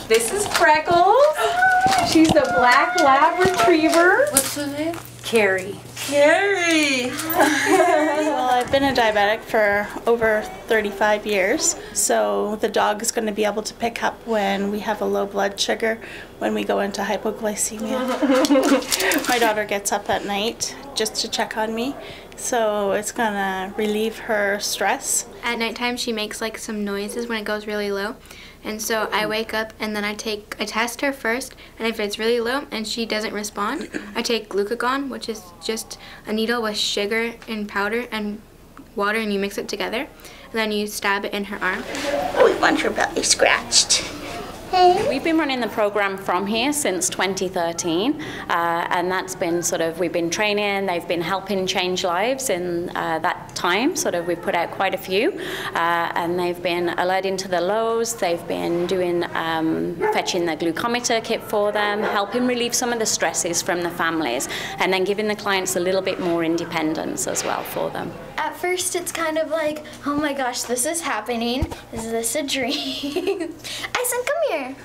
This is Freckles. She's a black lab retriever. What's her name? Carrie. Carrie! Well, I've been a diabetic for over 35 years, so the dog is going to be able to pick up when we have a low blood sugar, when we go into hypoglycemia. My daughter gets up at night just to check on me, so it's going to relieve her stress. At nighttime, she makes like some noises when it goes really low. And so I wake up and then I test her first, and if it's really low and she doesn't respond, I take glucagon, which is just a needle with sugar and powder and water, and you mix it together, and then you stab it in her arm. We want her belly scratched. We've been running the program from here since 2013, and that's been we've been training, they've been helping change lives in that time. We've put out quite a few, and they've been alerting to the lows, they've been doing, fetching the glucometer kit for them, helping relieve some of the stresses from the families, and then giving the clients a little bit more independence as well for them. At first it's kind of like, oh my gosh, this is happening. Is this a dream? Ison, come here.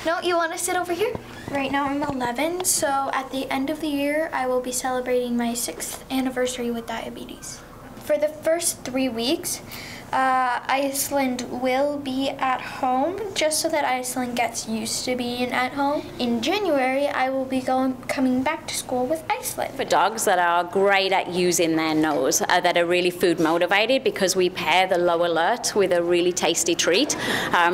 No, you want to sit over here? Right now I'm 11, so at the end of the year I will be celebrating my 6th anniversary with diabetes. For the first 3 weeks, Iceland will be at home, just so that Iceland gets used to being at home. In January, I will be coming back to school with Iceland. For dogs that are great at using their nose, that are really food motivated, because we pair the low alert with a really tasty treat.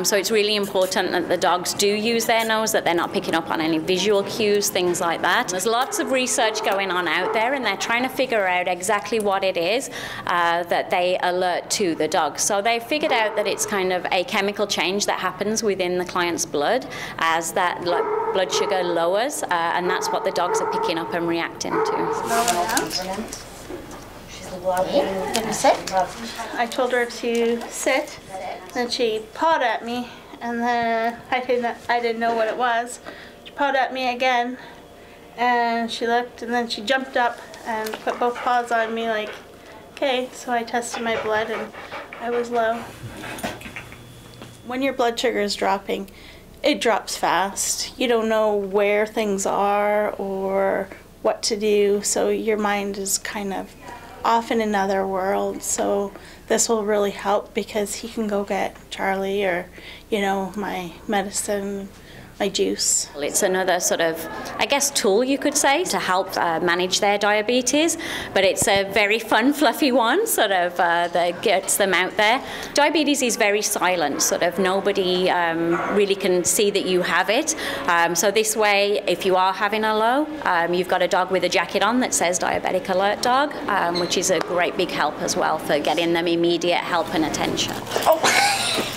So it's really important that the dogs do use their nose, that they're not picking up on any visual cues, things like that. There's lots of research going on out there, and they're trying to figure out exactly what it is that they alert to the dog. So they figured out that it's kind of a chemical change that happens within the client's blood as that blood sugar lowers, and that's what the dogs are picking up and reacting to. I told her to sit, then she pawed at me, and then I didn't know what it was. She pawed at me again, and she looked, and then she jumped up and put both paws on me like, okay, so I tested my blood and I was low. When your blood sugar is dropping, it drops fast. You don't know where things are or what to do, so your mind is kind of off in another world. So this will really help, because he can go get Charlie or, my medicine, my juice. It's another I guess, tool, you could say, to help manage their diabetes, but it's a very fun, fluffy one, that gets them out there. Diabetes is very silent, nobody really can see that you have it. So this way, if you are having a low, you've got a dog with a jacket on that says Diabetic Alert Dog, which is a great big help as well for getting them immediate help and attention. Oh.